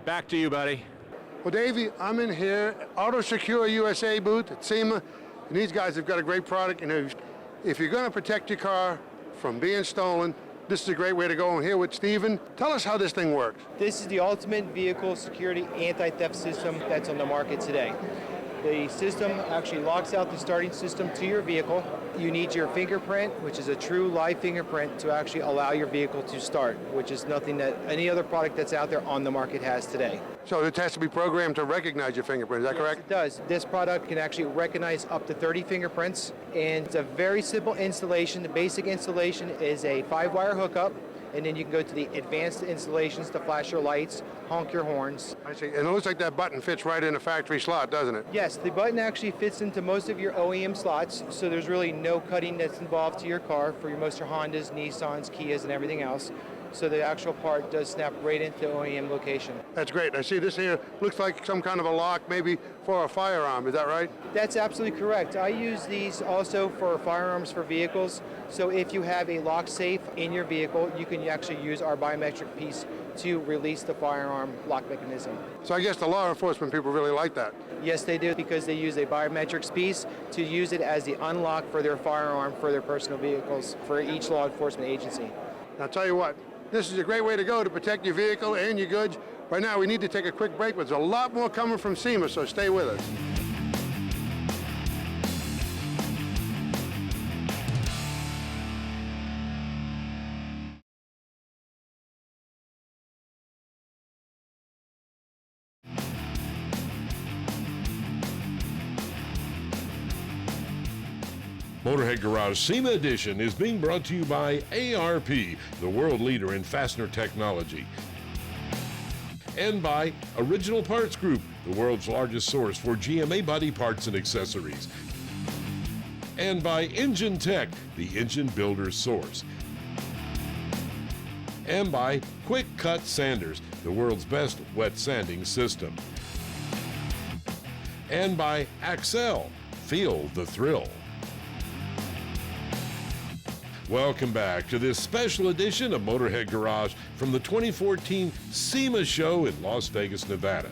Back to you, buddy. Well, Davey, I'm in here, Auto Secure USA booth at SEMA, and these guys have got a great product. And if you're going to protect your car from being stolen, this is a great way to go. I'm here with Steven. Tell us how this thing works. This is the ultimate vehicle security anti-theft system that's on the market today. The system actually locks out the starting system to your vehicle. You need your fingerprint, which is a true live fingerprint, to actually allow your vehicle to start, which is nothing that any other product that's out there on the market has today. So it has to be programmed to recognize your fingerprint, is that correct? It does. This product can actually recognize up to 30 fingerprints, and it's a very simple installation. The basic installation is a 5-wire hookup, and then you can go to the advanced installations to flash your lights, honk your horns. I see, and it looks like that button fits right in a factory slot, doesn't it? Yes, the button actually fits into most of your OEM slots, so there's really no cutting that's involved to your car for most of your Hondas, Nissans, Kias, and everything else. So the actual part does snap right into OEM location. That's great. I see this here looks like some kind of a lock, maybe for a firearm. Is that right? That's absolutely correct. I use these also for firearms for vehicles. So if you have a lock safe in your vehicle, you can actually use our biometric piece to release the firearm lock mechanism. So I guess the law enforcement people really like that. Yes, they do, because they use a biometrics piece to use it as the unlock for their firearm for their personal vehicles for each law enforcement agency. Now, I'll tell you what, this is a great way to go to protect your vehicle and your goods. Right now, we need to take a quick break, but there's a lot more coming from SEMA, so stay with us. Motorhead Garage SEMA Edition is being brought to you by ARP, the world leader in fastener technology. And by Original Parts Group, the world's largest source for GMA body parts and accessories. And by Engine Tech, the engine builder's source. And by Quick Cut Sanders, the world's best wet sanding system. And by Axel, feel the thrill. Welcome back to this special edition of Motorhead Garage from the 2014 SEMA show in Las Vegas, Nevada.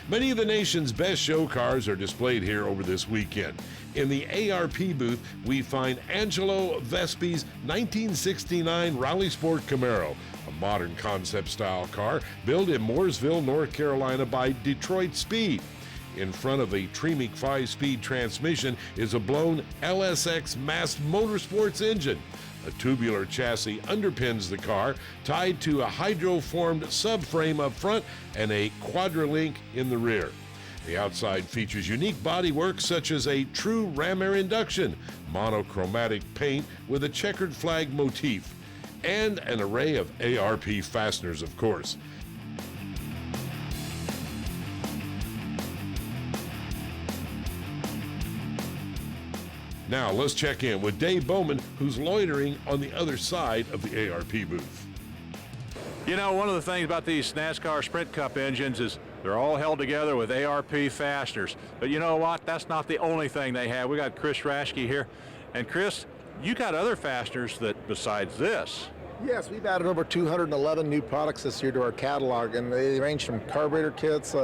Many of the nation's best show cars are displayed here over this weekend. In the ARP booth, we find Angelo Vespi's 1969 Rally Sport Camaro, a modern concept-style car built in Mooresville, North Carolina by Detroit Speed. In front of a Tremec 5-speed transmission is a blown LSX massed motorsports engine. A tubular chassis underpins the car, tied to a hydroformed subframe up front and a quadrelink in the rear. The outside features unique bodywork such as a true ram air induction, monochromatic paint with a checkered flag motif, and an array of ARP fasteners, of course. Now let's check in with Dave Bowman, who's loitering on the other side of the ARP booth. You know, one of the things about these NASCAR Sprint Cup engines is they're all held together with ARP fasteners. But you know what? That's not the only thing they have. We got Chris Raschke here. And Chris, you got other fasteners that besides this. Yes, we've added over 211 new products this year to our catalog, and they range from carburetor kits,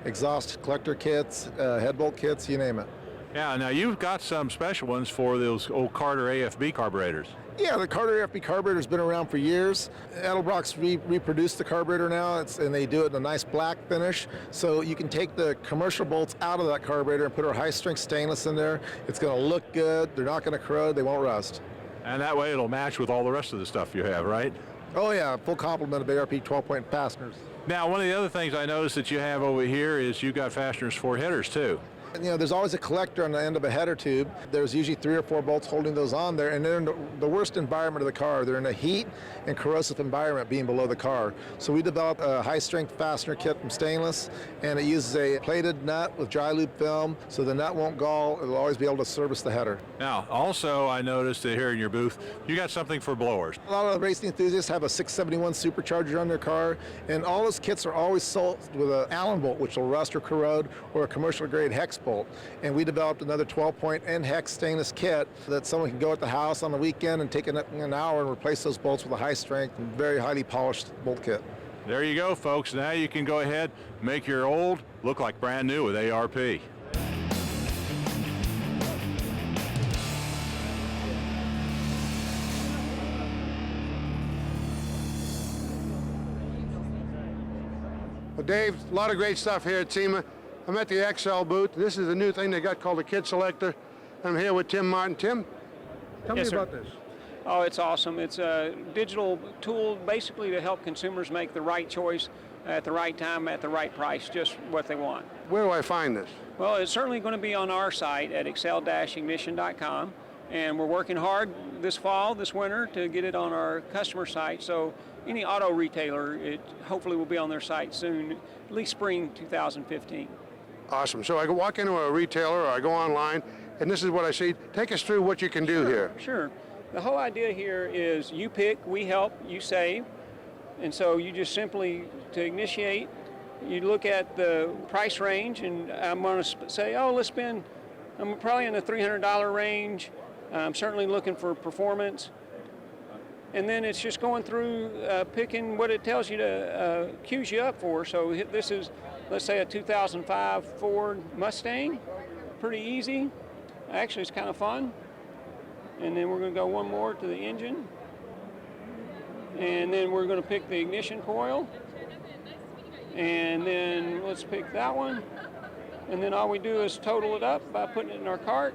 exhaust collector kits, head bolt kits, you name it. Yeah, now you've got some special ones for those old Carter AFB carburetors. Yeah, the Carter AFB carburetor's been around for years. Edelbrock's reproduced the carburetor now, and they do it in a nice black finish. So you can take the commercial bolts out of that carburetor and put our high-strength stainless in there. It's going to look good. They're not going to corrode. They won't rust. And that way it'll match with all the rest of the stuff you have, right? Oh yeah, full complement of ARP 12-point fasteners. Now, one of the other things I noticed that you have over here is you've got fasteners for headers too. You know, there's always a collector on the end of a header tube. There's usually 3 or 4 bolts holding those on there, and they're in the worst environment of the car. They're in a heat and corrosive environment being below the car. So we developed a high-strength fastener kit from stainless, and it uses a plated nut with dry lube film, so the nut won't gall. It'll always be able to service the header. Now, also, I noticed that here in your booth, you got something for blowers. A lot of racing enthusiasts have a 671 supercharger on their car, and all those kits are always sold with an Allen bolt, which will rust or corrode, or a commercial-grade hex bolt. And we developed another 12-point N-hex stainless kit that someone can go at the house on the weekend and take an hour and replace those bolts with a high-strength and very highly polished bolt kit. There you go, folks. Now you can go ahead, make your old look like brand new with ARP. Well, Dave, a lot of great stuff here at SEMA. I'm at the XL booth. This is a new thing they got called the Kit Selector. I'm here with Tim Martin. Tim, tell me Yes, sir. about this. Oh, it's awesome. It's a digital tool basically to help consumers make the right choice at the right time at the right price, just what they want. Where do I find this? Well, it's certainly going to be on our site at excel-ignition.com, and we're working hard this fall, this winter, to get it on our customer site. So any auto retailer, it hopefully will be on their site soon, at least spring 2015. Awesome. So I can walk into a retailer or I go online, and this is what I see. Take us through what you can do here. Sure. The whole idea here is you pick, we help, you save. And so you just simply, to initiate, you look at the price range, and I'm going to say, oh, let's spend, I'm probably in the $300 range. I'm certainly looking for performance. And then it's just going through picking what it tells you to cues you up for. So this is, let's say, a 2005 Ford Mustang. Pretty easy. Actually, it's kind of fun. And then we're going to go one more to the engine. And then we're going to pick the ignition coil. And then let's pick that one. And then all we do is total it up by putting it in our cart.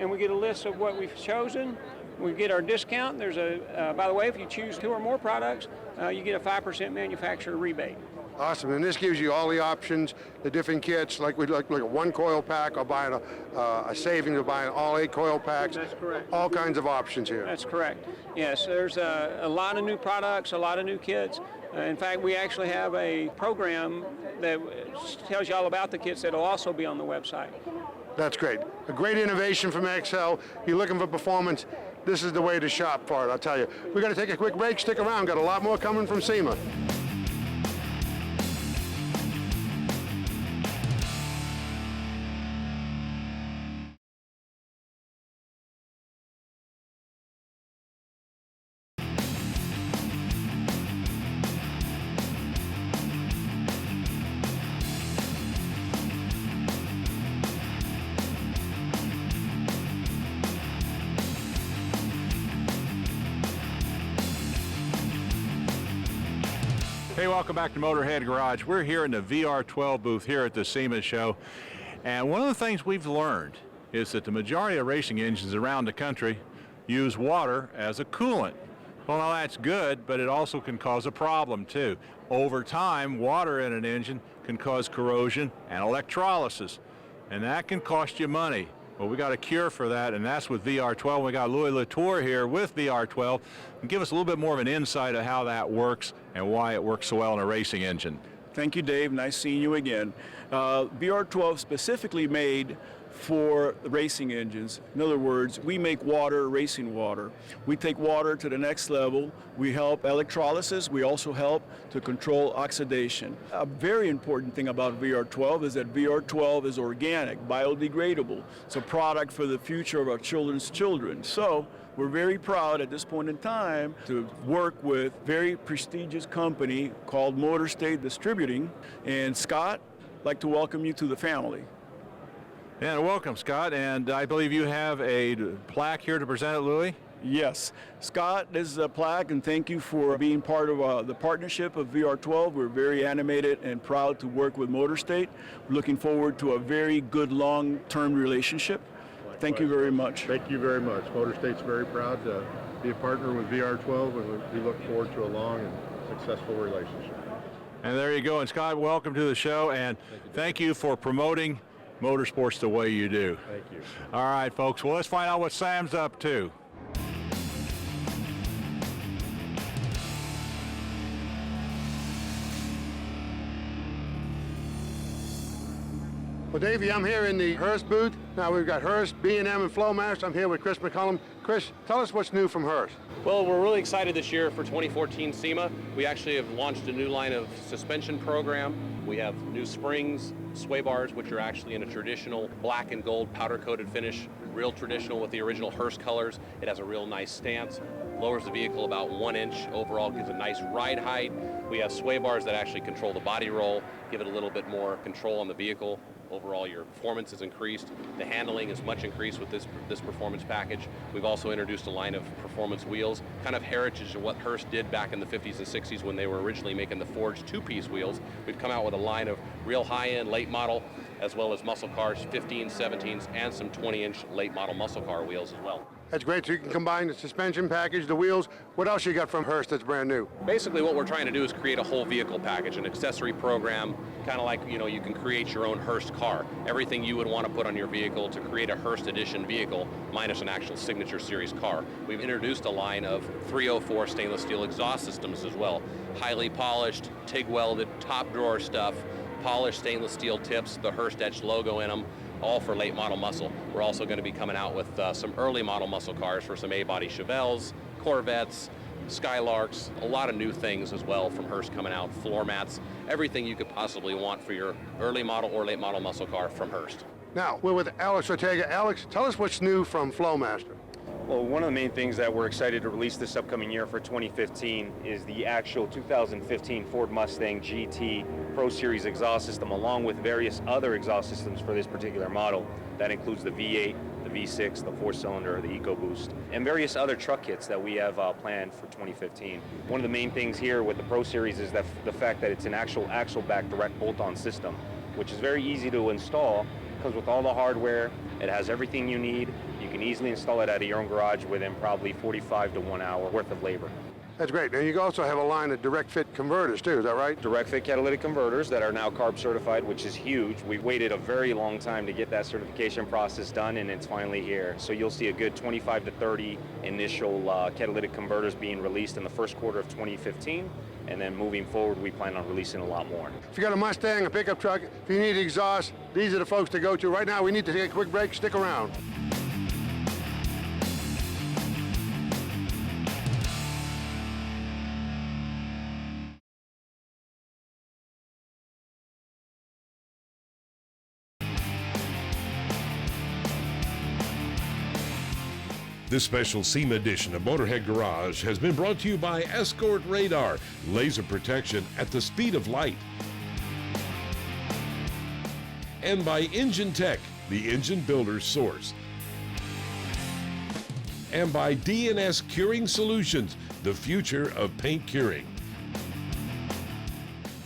And we get a list of what we've chosen. We get our discount. There's a, by the way, if you choose 2 or more products, you get a 5% manufacturer rebate. Awesome. And this gives you all the options, the different kits, like we'd like a 1 coil pack or buying a savings of buying all 8 coil packs. That's correct. All kinds of options here. That's correct. Yes, there's a lot of new products, a lot of new kits. In fact, we actually have a program that tells you all about the kits that will also be on the website. That's great. A great innovation from XL. You're looking for performance, this is the way to shop for it, I'll tell you. We're going to take a quick break. Stick around. Got a lot more coming from SEMA. Hey, welcome back to Motorhead Garage. We're here in the VR12 booth here at the SEMA show. And one of the things we've learned is that the majority of racing engines around the country use water as a coolant. Well, now that's good, but it also can cause a problem too. Over time, water in an engine can cause corrosion and electrolysis, and that can cost you money. Well, we got a cure for that, and that's with VR12. We got Louis Latour here with VR12, and give us a little bit more of an insight of how that works and why it works so well in a racing engine. Thank you, Dave. Nice seeing you again. VR12 specifically made for racing engines. In other words, we make water racing water. We take water to the next level. We help electrolysis. We also help to control oxidation. A very important thing about VR12 is that VR12 is organic, biodegradable. It's a product for the future of our children's children. So we're very proud at this point in time to work with a very prestigious company called Motorhead Distributing. And Scott, I'd like to welcome you to the family. And welcome, Scott. And I believe you have a plaque here to present it, Louis? Yes. Scott, this is a plaque, and thank you for being part of the partnership of VR12. We're very animated and proud to work with Motorhead. We're looking forward to a very good long-term relationship. Thank you very much. Thank you very much. Motorhead's very proud to be a partner with VR12, and we look forward to a long and successful relationship. And there you go. And Scott, welcome to the show, and thank you for promoting motorsports the way you do. Thank you. All right, folks. Well, let's find out what Sam's up to. Well, Davey, I'm here in the Hurst booth. Now we've got Hurst, B&M, and Flowmaster. I'm here with Chris McCullum. Chris, tell us what's new from Hurst. Well, we're really excited this year for 2014 SEMA. We actually have launched a new line of suspension program. We have new springs, sway bars, which are actually in a traditional black and gold powder-coated finish, real traditional with the original Hurst colors. It has a real nice stance. lowers the vehicle about 1 inch. Overall gives a nice ride height. We have sway bars that actually control the body roll, give it a little bit more control on the vehicle. Overall, your performance is increased. The handling is much increased with this performance package. We've also introduced a line of performance wheels, kind of heritage of what Hurst did back in the 50s and 60s when they were originally making the forged two-piece wheels. We've come out with a line of real high-end late model, as well as muscle cars, 15s, 17s, and some 20-inch late model muscle car wheels as well. That's great. So you can combine the suspension package, the wheels. What else you got from Hurst that's brand new? Basically, what we're trying to do is create a whole vehicle package, an accessory program, kind of like, you know, you can create your own Hurst car. Everything you would want to put on your vehicle to create a Hurst edition vehicle, minus an actual Signature Series car. We've introduced a line of 304 stainless steel exhaust systems as well. Highly polished, TIG welded, top drawer stuff, polished stainless steel tips, the Hurst etched logo in them, all for late model muscle. We're also going to be coming out with some early model muscle cars for some A-body Chevelles, Corvettes, Skylarks, a lot of new things as well from Hurst coming out, floor mats, everything you could possibly want for your early model or late model muscle car from Hurst. Now, we're with Alex Ortega. Alex, tell us what's new from Flowmaster. Well, one of the main things that we're excited to release this upcoming year for 2015 is the actual 2015 Ford Mustang GT Pro Series exhaust system, along with various other exhaust systems for this particular model. That includes the V8, the V6, the 4-cylinder, the EcoBoost, and various other truck kits that we have planned for 2015. One of the main things here with the Pro Series is that the fact that it's an actual axle-back direct bolt-on system, which is very easy to install. Comes with all the hardware. It has everything you need. You can easily install it out of your own garage within probably 45 to 1 hour worth of labor. That's great. And you also have a line of direct fit converters too, is that right? Direct fit catalytic converters that are now CARB certified, which is huge. We've waited a very long time to get that certification process done, and it's finally here. So you'll see a good 25 to 30 initial catalytic converters being released in the first quarter of 2015. And then moving forward, we plan on releasing a lot more. If you got a Mustang, a pickup truck, if you need exhaust, these are the folks to go to. Right now, we need to take a quick break. Stick around. This special SEMA edition of Motorhead Garage has been brought to you by Escort Radar, laser protection at the speed of light. And by Engine Tech, the engine builder's source. And by D&S Curing Solutions, the future of paint curing.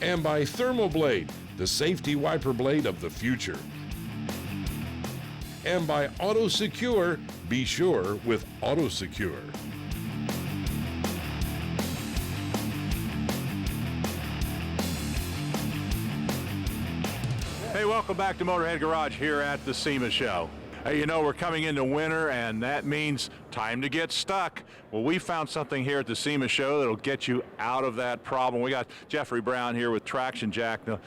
And by Thermoblade, the safety wiper blade of the future. And by AutoSecure, be sure with AutoSecure. Hey, welcome back to Motorhead Garage here at the SEMA show. Hey, you know, we're coming into winter, and that means time to get stuck. Well, we found something here at the SEMA show that'll get you out of that problem. We got Jeffrey Brown here with Traction Jack. Now,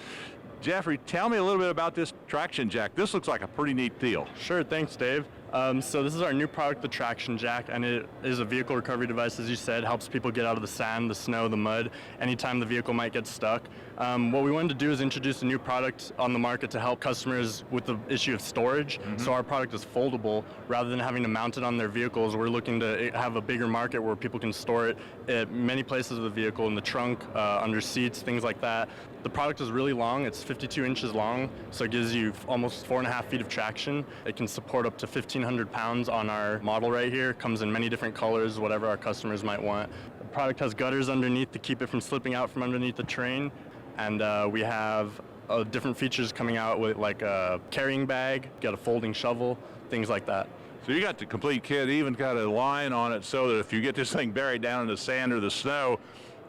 Jeffrey, tell me a little bit about this Traction Jack. This looks like a pretty neat deal. Sure, thanks, Dave. So this is our new product, the Traction Jack, and it is a vehicle recovery device, as you said, helps people get out of the sand, the snow, the mud, anytime the vehicle might get stuck. What we wanted to do is introduce a new product on the market to help customers with the issue of storage. So our product is foldable. Rather than having to mount it on their vehicles, we're looking to have a bigger market where people can store it at many places of the vehicle, in the trunk, under seats, things like that. The product is really long. It's 52 inches long, so it gives you almost 4.5 feet of traction. It can support up to 1,500 pounds on our model right here. Comes in many different colors, whatever our customers might want. The product has gutters underneath to keep it from slipping out from underneath the train. And we have different features coming out with, like a carrying bag, got a folding shovel, things like that. So you got the complete kit, even got a line on it so that if you get this thing buried down in the sand or the snow,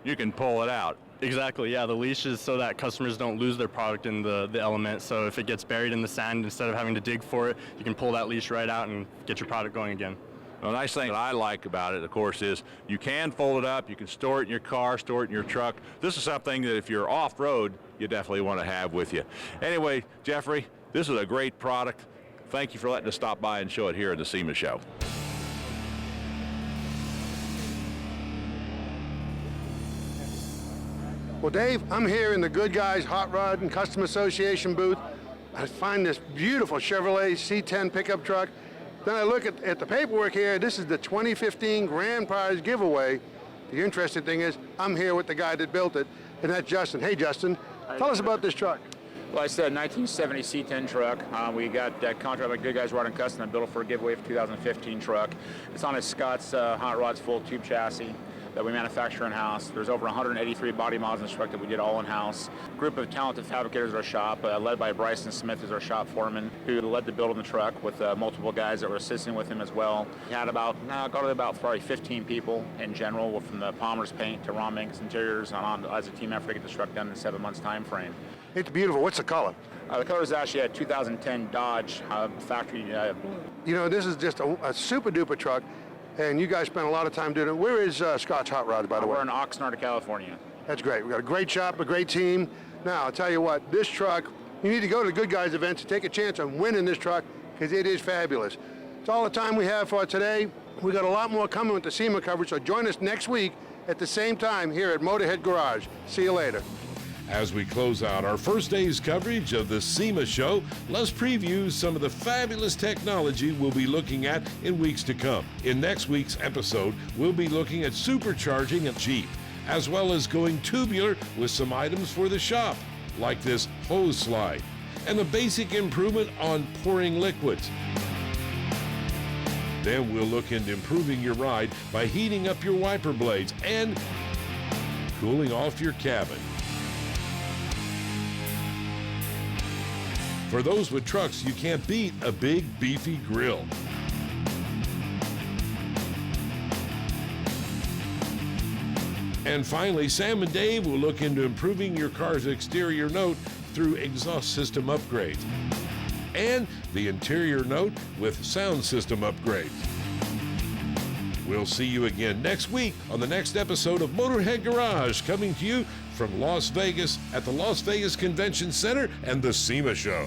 you can pull it out. Exactly, yeah. The leash is so that customers don't lose their product in the element. So if it gets buried in the sand, instead of having to dig for it, you can pull that leash right out and get your product going again. The nice thing that I like about it, of course, is you can fold it up, you can store it in your car, store it in your truck. This is something that if you're off-road, you definitely want to have with you. Anyway, Jeffrey, this is a great product. Thank you for letting us stop by and show it here at the SEMA show. Well, Dave, I'm here in the Good Guys Hot Rod and Custom Association booth. I find this beautiful Chevrolet C10 pickup truck. Then I look at the paperwork here. This is the 2015 Grand Prize giveaway. The interesting thing is I'm here with the guy that built it, and that's Justin. Hey, Justin, tell us about this truck. Well, I said 1970 C10 truck. We got that contract by Good Guys Rod and Custom and built it for a giveaway for 2015 truck. It's on a Scott's Hot Rods full tube chassis that we manufacture in-house. There's over 183 body mods in this truck that we did all in-house. A group of talented fabricators at our shop, led by Bryson Smith as our shop foreman, who led the build on the truck with multiple guys that were assisting with him as well. We had about probably 15 people in general, from the Palmer's paint to Ron Mangus Interiors, on as a team effort to get this truck done in a 7 months time frame. It's beautiful. What's the color? The color is actually a 2010 Dodge factory. You know, this is just a super duper truck, and you guys spent a lot of time doing it. Where is Scott's Hot Rods, by the way? We're in Oxnard, California. That's great. We've got a great shop, a great team. Now, I'll tell you what, this truck, you need to go to the Good Guys events to take a chance on winning this truck, because it is fabulous. It's all the time we have for today. We got a lot more coming with the SEMA coverage, so join us next week at the same time here at Motorhead Garage. See you later. As we close out our first day's coverage of the SEMA show, let's preview some of the fabulous technology we'll be looking at in weeks to come. In next week's episode, we'll be looking at supercharging a Jeep, as well as going tubular with some items for the shop, like this hose slide, and the basic improvement on pouring liquids. Then we'll look into improving your ride by heating up your wiper blades and cooling off your cabin. For those with trucks, you can't beat a big, beefy grill. And finally, Sam and Dave will look into improving your car's exterior note through exhaust system upgrades, and the interior note with sound system upgrades. We'll see you again next week on the next episode of Motorhead Garage, coming to you from Las Vegas at the Las Vegas Convention Center and the SEMA Show.